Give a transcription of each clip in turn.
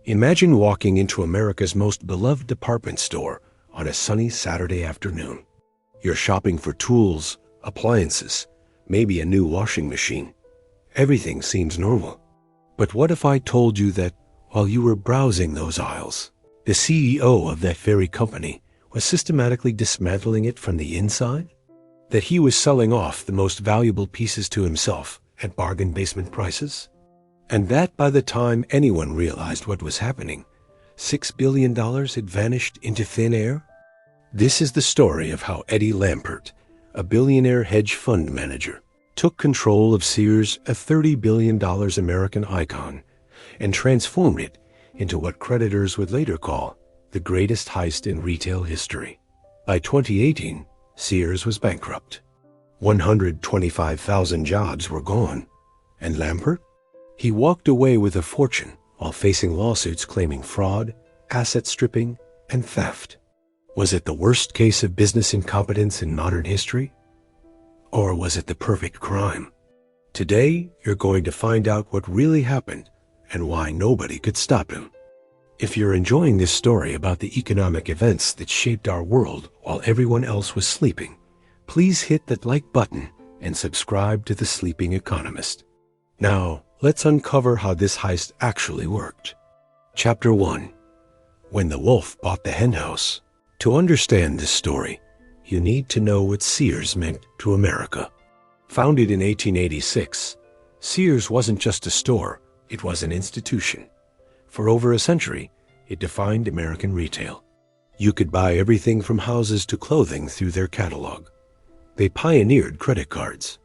Imagine walking into America's most beloved department store on a sunny Saturday afternoon. You're shopping for tools, appliances, maybe a new washing machine. Everything seems normal. But what if I told you that while you were browsing those aisles, the CEO of that very company was systematically dismantling it from the inside? That he was selling off the most valuable pieces to himself at bargain basement prices? And that by the time anyone realized what was happening, $6 billion had vanished into thin air? This is the story of how Eddie Lampert, a billionaire hedge fund manager, took control of Sears, a $30 billion American icon, and transformed it into what creditors would later call the greatest heist in retail history. By 2018, Sears was bankrupt. 125,000 jobs were gone. And Lampert? He walked away with a fortune while facing lawsuits claiming fraud, asset stripping, and theft. Was it the worst case of business incompetence in modern history? Or was it the perfect crime? Today, you're going to find out what really happened and why nobody could stop him. If you're enjoying this story about the economic events that shaped our world while everyone else was sleeping, please hit that like button and subscribe to The Sleeping Economist. Now, let's uncover how this heist actually worked. Chapter 1. When the wolf bought the henhouse. To understand this story, you need to know what Sears meant to America. Founded in 1886, Sears wasn't just a store, it was an institution. For over a century, it defined American retail. You could buy everything from houses to clothing through their catalog. They pioneered credit cards.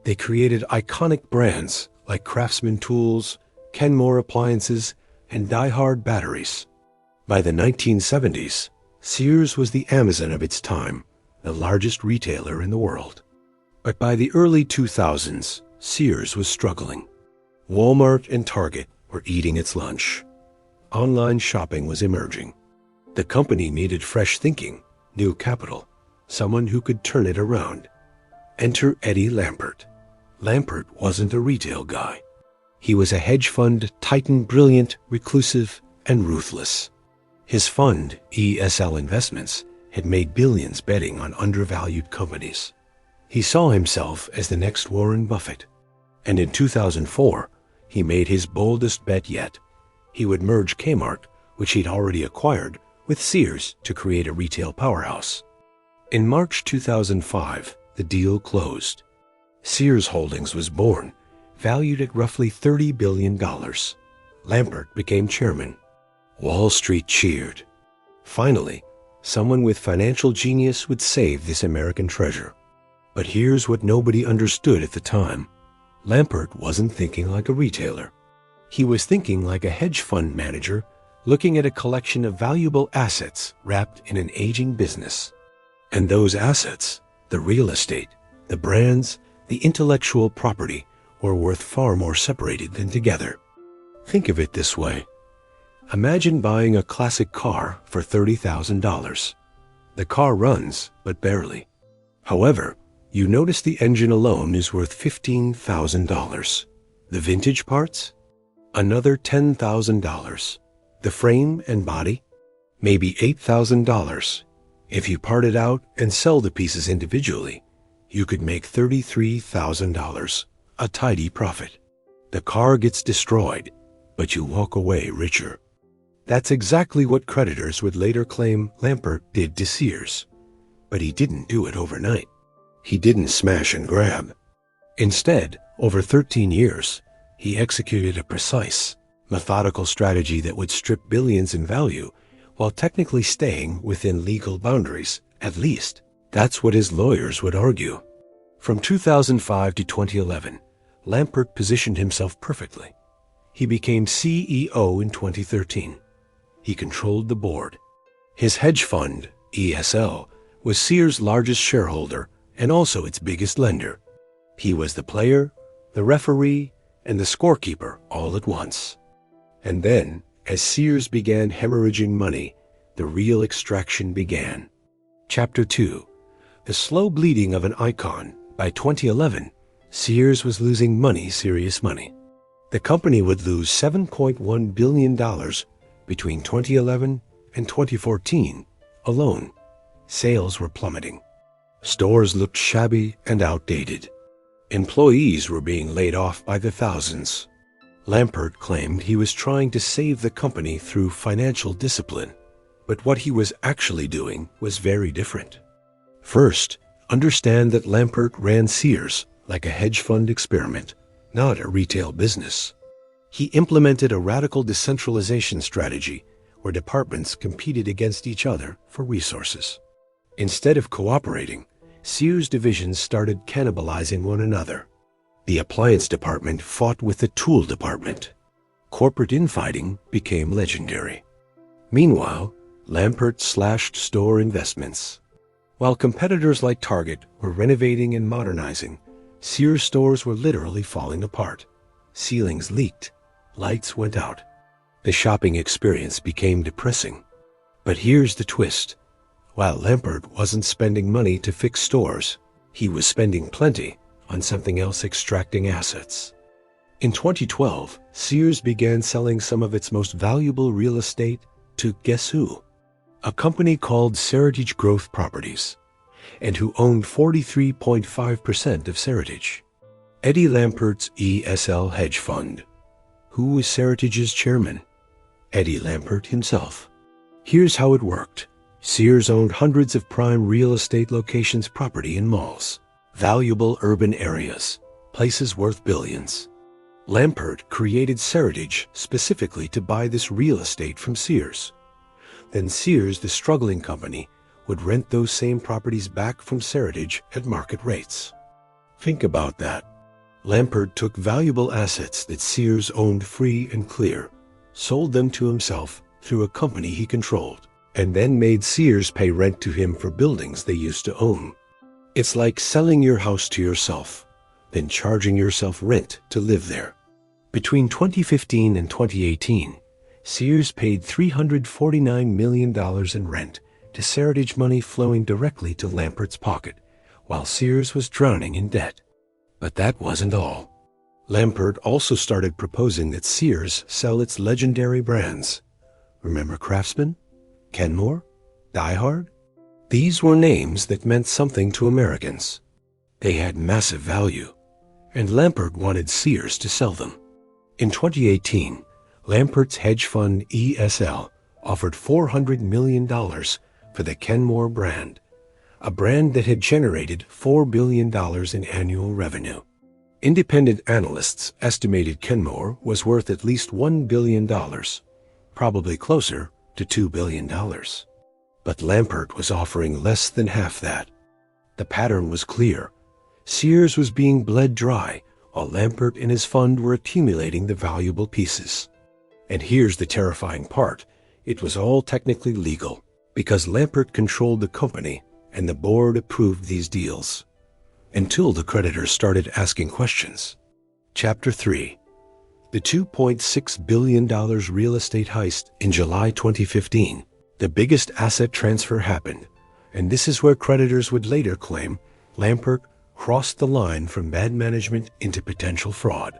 They created iconic brands like Craftsman tools, Kenmore appliances, and DieHard batteries. By the 1970s, Sears was the Amazon of its time, the largest retailer in the world. But by the early 2000s, Sears was struggling. Walmart and Target were eating its lunch. Online shopping was emerging. The company needed fresh thinking, new capital, someone who could turn it around. Enter Eddie Lampert. Lampert wasn't a retail guy. He was a hedge fund titan, brilliant, reclusive, and ruthless. His fund, ESL Investments, had made billions betting on undervalued companies. He saw himself as the next Warren Buffett. And in 2004, he made his boldest bet yet. He would merge Kmart, which he'd already acquired, with Sears to create a retail powerhouse. In March 2005, the deal closed. Sears Holdings was born, valued at roughly $30 billion. Lampert became chairman. Wall Street cheered. Finally, someone with financial genius would save this American treasure. But here's what nobody understood at the time. Lampert wasn't thinking like a retailer. He was thinking like a hedge fund manager looking at a collection of valuable assets wrapped in an aging business. And those assets, the real estate, the brands, the intellectual property, were worth far more separated than together. Think of it this way. Imagine buying a classic car for $30,000. The car runs, but barely. However, you notice the engine alone is worth $15,000. The vintage parts? Another $10,000. The frame and body? Maybe $8,000. If you part it out and sell the pieces individually, you could make $33,000, a tidy profit. The car gets destroyed, but you walk away richer. That's exactly what creditors would later claim Lampert did to Sears. But he didn't do it overnight. He didn't smash and grab. Instead, over 13 years, he executed a precise, methodical strategy that would strip billions in value while technically staying within legal boundaries, at least. That's what his lawyers would argue. From 2005 to 2011, Lampert positioned himself perfectly. He became CEO in 2013. He controlled the board. His hedge fund, ESL, was Sears' largest shareholder and also its biggest lender. He was the player, the referee, and the scorekeeper all at once. And then, as Sears began hemorrhaging money, the real extraction began. Chapter 2. The slow bleeding of an icon. By 2011, Sears was losing money, serious money. The company would lose $7.1 billion Between 2011 and 2014 alone, sales were plummeting. Stores looked shabby and outdated. Employees were being laid off by the thousands. Lampert claimed he was trying to save the company through financial discipline, but what he was actually doing was very different. First, understand that Lampert ran Sears like a hedge fund experiment, not a retail business. He implemented a radical decentralization strategy where departments competed against each other for resources. Instead of cooperating, Sears divisions started cannibalizing one another. The appliance department fought with the tool department. Corporate infighting became legendary. Meanwhile, Lampert slashed store investments. While competitors like Target were renovating and modernizing, Sears stores were literally falling apart. Ceilings leaked. Lights went out. The shopping experience became depressing. But here's the twist. While Lampert wasn't spending money to fix stores, he was spending plenty on something else, extracting assets. In 2012, Sears began selling some of its most valuable real estate to guess who? A company called Seritage Growth Properties, and who owned 43.5% of Seritage. Eddie Lampert's ESL hedge fund. Who was Seritage's chairman? Eddie Lampert himself. Here's how it worked. Sears owned hundreds of prime real estate locations, property in malls, valuable urban areas, places worth billions. Lampert created Seritage specifically to buy this real estate from Sears. Then Sears, the struggling company, would rent those same properties back from Seritage at market rates. Think about that. Lampert took valuable assets that Sears owned free and clear, sold them to himself through a company he controlled, and then made Sears pay rent to him for buildings they used to own. It's like selling your house to yourself, then charging yourself rent to live there. Between 2015 and 2018, Sears paid $349 million in rent to Seritage, money flowing directly to Lampert's pocket, while Sears was drowning in debt. But that wasn't all. Lampert also started proposing that Sears sell its legendary brands. Remember Craftsman, Kenmore, DieHard? These were names that meant something to Americans. They had massive value, and Lampert wanted Sears to sell them. In 2018, Lampert's hedge fund ESL offered $400 million for the Kenmore brand, a brand that had generated $4 billion in annual revenue. Independent analysts estimated Kenmore was worth at least $1 billion, probably closer to $2 billion. But Lampert was offering less than half that. The pattern was clear. Sears was being bled dry, while Lampert and his fund were accumulating the valuable pieces. And here's the terrifying part. It was all technically legal, because Lampert controlled the company and the board approved these deals. Until the creditors started asking questions. Chapter 3. The $2.6 billion real estate heist in July 2015. The biggest asset transfer happened, and this is where creditors would later claim Lampert crossed the line from bad management into potential fraud.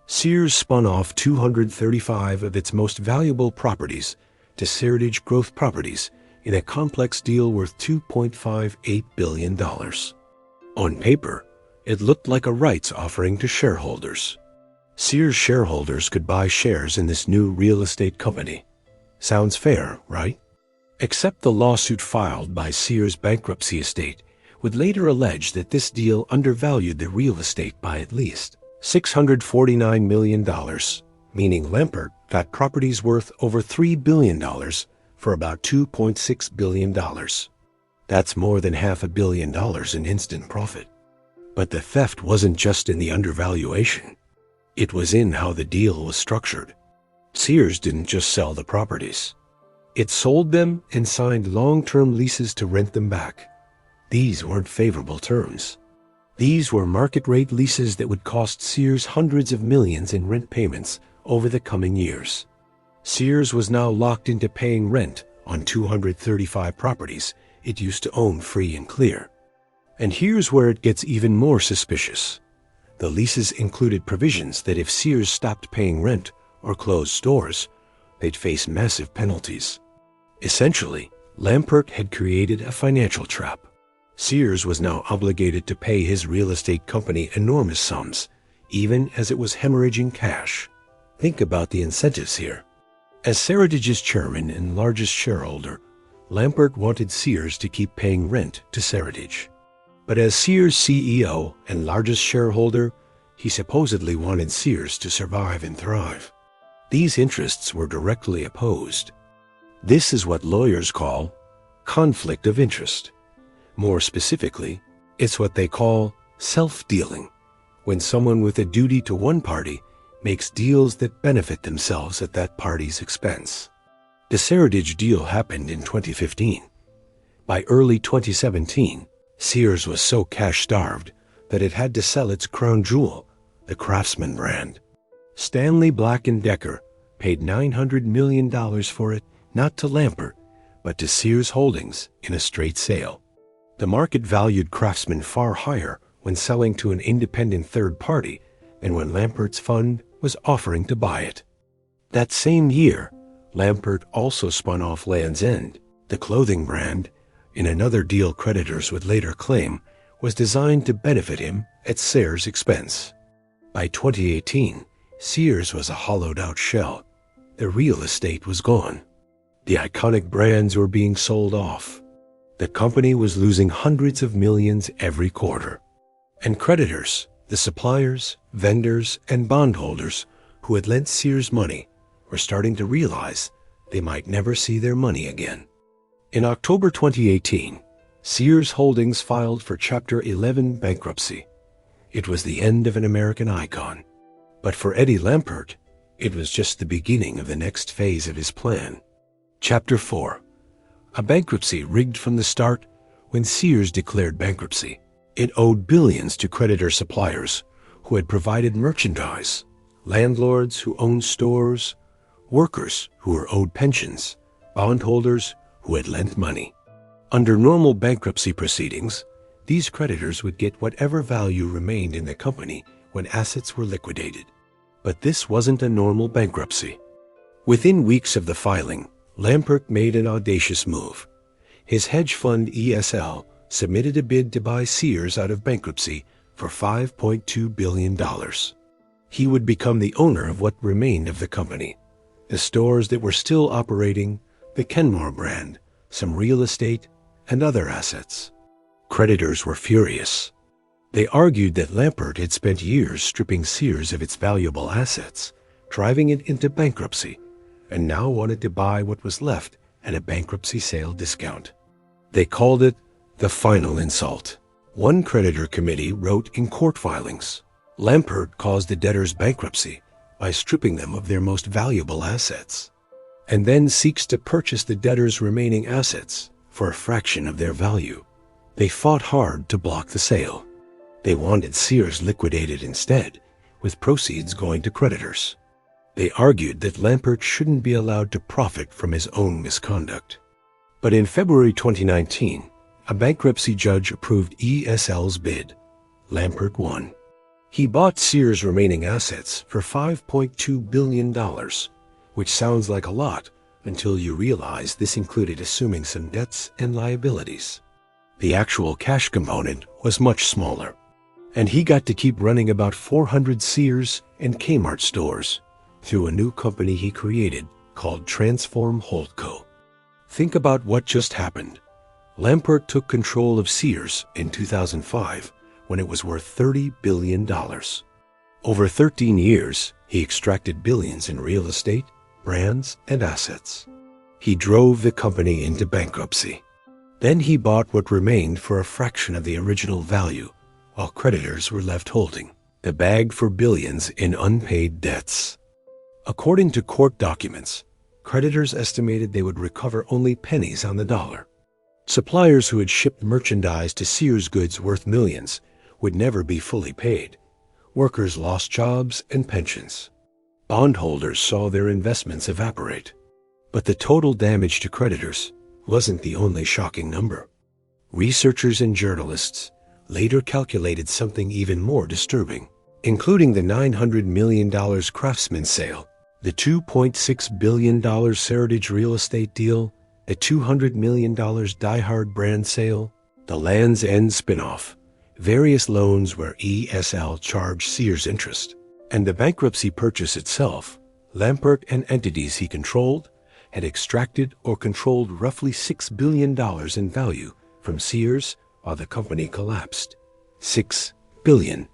Sears spun off 235 of its most valuable properties to Seritage Growth Properties in a complex deal worth $2.58 billion. On paper, it looked like a rights offering to shareholders. Sears shareholders could buy shares in this new real estate company. Sounds fair, right? Except the lawsuit filed by Sears' bankruptcy estate would later allege that this deal undervalued the real estate by at least $649 million, meaning Lampert got properties worth over $3 billion for about $2.6 billion. That's more than $500 million in instant profit. But the theft wasn't just in the undervaluation. It was in how the deal was structured. Sears didn't just sell the properties. It sold them and signed long-term leases to rent them back. These weren't favorable terms. These were market-rate leases that would cost Sears hundreds of millions in rent payments over the coming years. Sears was now locked into paying rent on 235 properties it used to own free and clear. And here's where it gets even more suspicious. The leases included provisions that if Sears stopped paying rent or closed stores, they'd face massive penalties. Essentially, Lampert had created a financial trap. Sears was now obligated to pay his real estate company enormous sums, even as it was hemorrhaging cash. Think about the incentives here. As Seritage's chairman and largest shareholder, Lampert wanted Sears to keep paying rent to Seritage. But as Sears' CEO and largest shareholder, he supposedly wanted Sears to survive and thrive. These interests were directly opposed. This is what lawyers call conflict of interest. More specifically, it's what they call self-dealing, when someone with a duty to one party makes deals that benefit themselves at that party's expense. The Seritage deal happened in 2015. By early 2017, Sears was so cash-starved that it had to sell its crown jewel, the Craftsman brand. Stanley Black & Decker paid $900 million for it, not to Lampert, but to Sears Holdings in a straight sale. The market valued Craftsman far higher when selling to an independent third party than when Lampert's fund was offering to buy it. That same year, Lampert also spun off Land's End, the clothing brand, in another deal creditors would later claim was designed to benefit him at Sears' expense. By 2018, Sears was a hollowed-out shell. The real estate was gone. The iconic brands were being sold off. The company was losing hundreds of millions every quarter. And creditors, the suppliers, vendors, and bondholders who had lent Sears money, were starting to realize they might never see their money again. In October 2018, Sears Holdings filed for Chapter 11 bankruptcy. It was the end of an American icon. But for Eddie Lampert, it was just the beginning of the next phase of his plan. Chapter 4. A bankruptcy rigged from the start when Sears declared bankruptcy. It owed billions to creditor suppliers who had provided merchandise, landlords who owned stores, workers who were owed pensions, bondholders who had lent money. Under normal bankruptcy proceedings, these creditors would get whatever value remained in the company when assets were liquidated. But this wasn't a normal bankruptcy. Within weeks of the filing, Lampert made an audacious move. His hedge fund ESL submitted a bid to buy Sears out of bankruptcy for $5.2 billion. He would become the owner of what remained of the company, the stores that were still operating, the Kenmore brand, some real estate, and other assets. Creditors were furious. They argued that Lampert had spent years stripping Sears of its valuable assets, driving it into bankruptcy, and now wanted to buy what was left at a bankruptcy sale discount. They called it the final insult. One creditor committee wrote in court filings, Lampert caused the debtors bankruptcy by stripping them of their most valuable assets, and then seeks to purchase the debtors' remaining assets for a fraction of their value. They fought hard to block the sale. They wanted Sears liquidated instead, with proceeds going to creditors. They argued that Lampert shouldn't be allowed to profit from his own misconduct. But in February 2019, a bankruptcy judge approved ESL's bid. Lampert won. He bought Sears' remaining assets for $5.2 billion, which sounds like a lot until you realize this included assuming some debts and liabilities. The actual cash component was much smaller, and he got to keep running about 400 Sears and Kmart stores through a new company he created called Transform Holdco. Think about what just happened. Lampert took control of Sears in 2005 when it was worth $30 billion. Over 13 years, he extracted billions in real estate, brands, and assets. He drove the company into bankruptcy. Then he bought what remained for a fraction of the original value, while creditors were left holding the bag for billions in unpaid debts. According to court documents, creditors estimated they would recover only pennies on the dollar. Suppliers who had shipped merchandise to Sears goods worth millions would never be fully paid. Workers lost jobs and pensions. Bondholders saw their investments evaporate. But the total damage to creditors wasn't the only shocking number. Researchers and journalists later calculated something even more disturbing, including the $900 million Craftsman sale. The $2.6 billion Seritage real estate deal, the $200 million DieHard brand sale, the Land's End spinoff, various loans where ESL charged Sears interest, and the bankruptcy purchase itself, Lampert and entities he controlled had extracted or controlled roughly $6 billion in value from Sears while the company collapsed. $6 billion.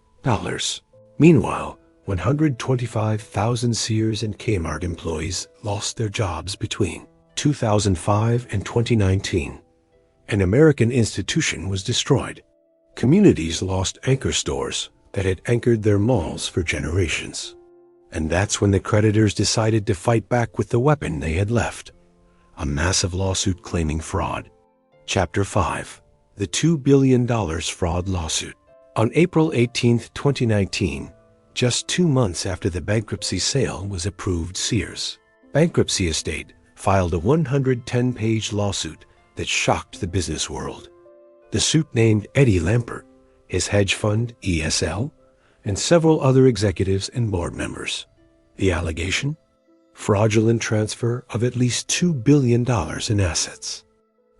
Meanwhile, 125,000 Sears and Kmart employees lost their jobs between 2005 and 2019. An American institution was destroyed. Communities lost anchor stores that had anchored their malls for generations. And that's when the creditors decided to fight back with the weapon they had left, a massive lawsuit claiming fraud. Chapter 5. The $2 billion fraud lawsuit. On April 18, 2019, just 2 months after the bankruptcy sale was approved, Sears' bankruptcy estate filed a 110-page lawsuit that shocked the business world. The suit named Eddie Lampert, his hedge fund, ESL, and several other executives and board members. The allegation? Fraudulent transfer of at least $2 billion in assets.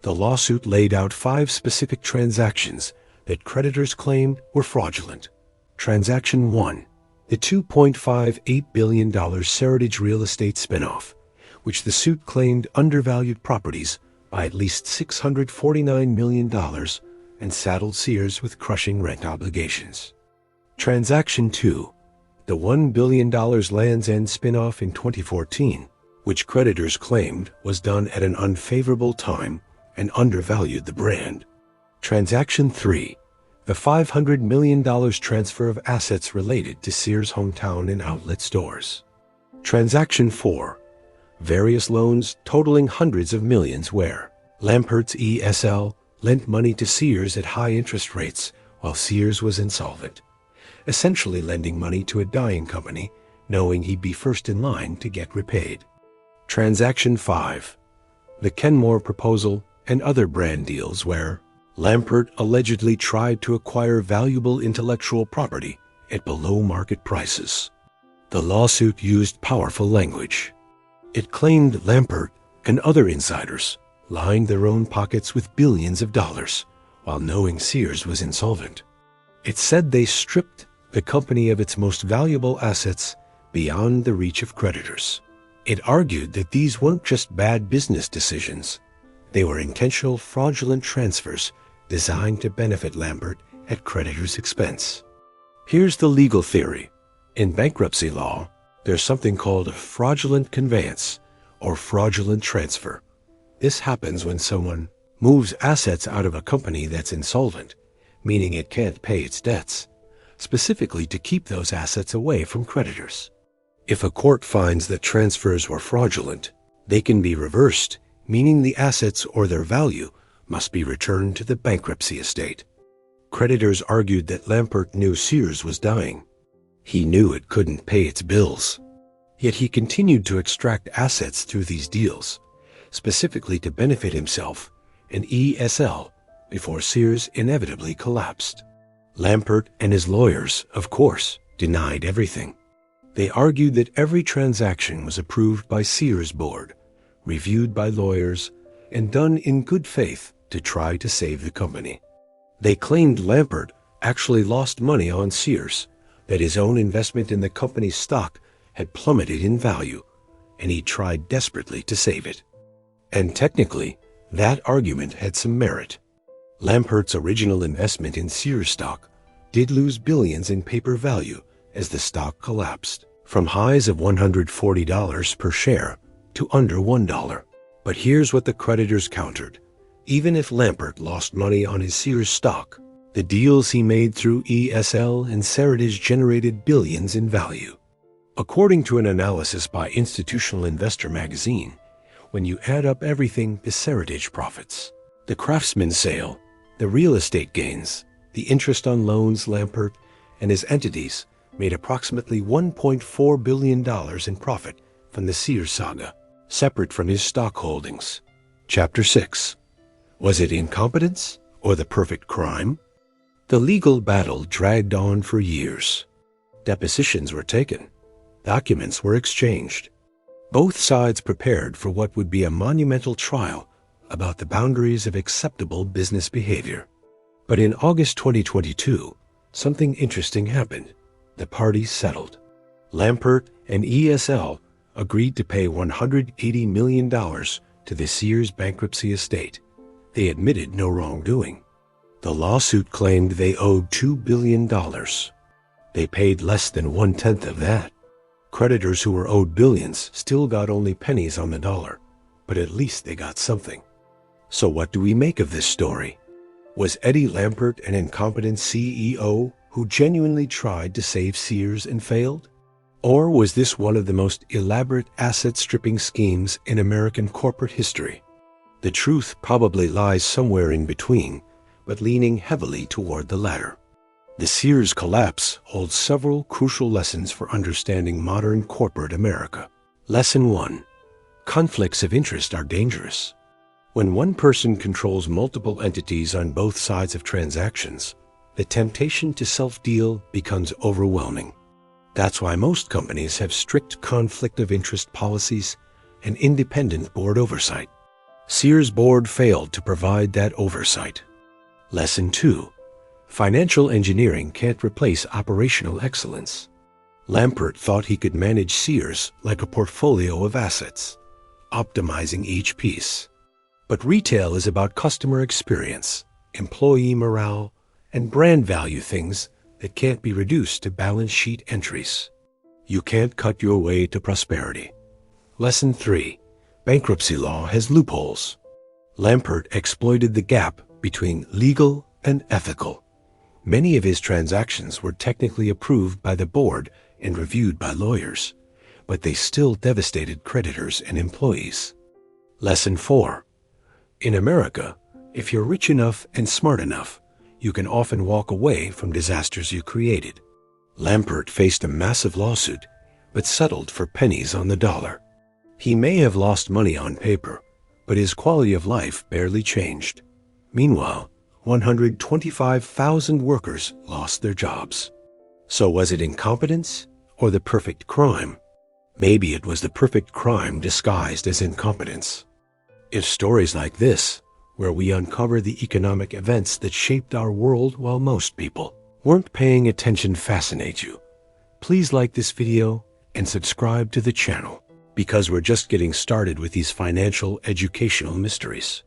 The lawsuit laid out 5 specific transactions that creditors claimed were fraudulent. Transaction 1, the $2.58 billion Seritage real estate spinoff, which the suit claimed undervalued properties by at least $649 million and saddled Sears with crushing rent obligations. Transaction 2, the $1 billion Land's End spinoff in 2014, which creditors claimed was done at an unfavorable time and undervalued the brand. Transaction 3, the $500 million transfer of assets related to Sears hometown and outlet stores. Transaction 4, various loans totaling hundreds of millions where Lampert's ESL lent money to Sears at high interest rates while Sears was insolvent, essentially lending money to a dying company, knowing he'd be first in line to get repaid. Transaction 5, the Kenmore proposal and other brand deals where Lampert allegedly tried to acquire valuable intellectual property at below-market prices. The lawsuit used powerful language. It claimed Lampert and other insiders lined their own pockets with billions of dollars while knowing Sears was insolvent. It said they stripped the company of its most valuable assets beyond the reach of creditors. It argued that these weren't just bad business decisions. They were intentional fraudulent transfers designed to benefit Lampert at creditors' expense. Here's the legal theory. In bankruptcy law, there's something called a fraudulent conveyance or fraudulent transfer. This happens when someone moves assets out of a company that's insolvent, meaning it can't pay its debts, specifically to keep those assets away from creditors. If a court finds that transfers were fraudulent, they can be reversed, meaning the assets or their value must be returned to the bankruptcy estate. Creditors argued that Lampert knew Sears was dying. He knew it couldn't pay its bills. Yet he continued to extract assets through these deals, specifically to benefit himself and ESL before Sears inevitably collapsed. Lampert and his lawyers, of course, denied everything. They argued that every transaction was approved by Sears' board, reviewed by lawyers, and done in good faith to try to save the company. They claimed Lampert actually lost money on Sears, that his own investment in the company's stock had plummeted in value, and he tried desperately to save it. And technically, that argument had some merit. Lampert's original investment in Sears stock did lose billions in paper value as the stock collapsed, from highs of $140 per share to under $1. But here's what the creditors countered. Even if Lampert lost money on his Sears stock, the deals he made through ESL and Seritage generated billions in value. According to an analysis by Institutional Investor magazine, when you add up everything the Seritage profits, the Craftsman sale, the real estate gains, the interest on loans, Lampert and his entities made approximately $1.4 billion in profit from the Sears saga, separate from his stock holdings. Chapter 6. Was it incompetence or the perfect crime? The legal battle dragged on for years. Depositions were taken. Documents were exchanged. Both sides prepared for what would be a monumental trial about the boundaries of acceptable business behavior. But in August 2022, something interesting happened. The parties settled. Lampert and ESL agreed to pay $180 million to the Sears bankruptcy estate. They admitted no wrongdoing. The lawsuit claimed they owed $2 billion. They paid less than 1/10 of that. Creditors who were owed billions still got only pennies on the dollar, but at least they got something. So what do we make of this story? Was Eddie Lampert an incompetent CEO who genuinely tried to save Sears and failed? Or was this one of the most elaborate asset-stripping schemes in American corporate history? The truth probably lies somewhere in between, but leaning heavily toward the latter. The Sears collapse holds several crucial lessons for understanding modern corporate America. Lesson 1. Conflicts of interest are dangerous. When one person controls multiple entities on both sides of transactions, the temptation to self-deal becomes overwhelming. That's why most companies have strict conflict of interest policies and independent board oversight. Sears' board failed to provide that oversight. Lesson 2. Financial engineering can't replace operational excellence. Lampert thought he could manage Sears like a portfolio of assets, optimizing each piece. But retail is about customer experience, employee morale, and brand value, things that can't be reduced to balance sheet entries. You can't cut your way to prosperity. Lesson 3. Bankruptcy law has loopholes. Lampert exploited the gap between legal and ethical. Many of his transactions were technically approved by the board and reviewed by lawyers, but they still devastated creditors and employees. Lesson 4. In America, if you're rich enough and smart enough, you can often walk away from disasters you created. Lampert faced a massive lawsuit, but settled for pennies on the dollar. He may have lost money on paper, but his quality of life barely changed. Meanwhile, 125,000 workers lost their jobs. So was it incompetence or the perfect crime? Maybe it was the perfect crime disguised as incompetence. If stories like this, where we uncover the economic events that shaped our world while most people weren't paying attention, fascinate you, please like this video and subscribe to the channel, because we're just getting started with these financial educational mysteries.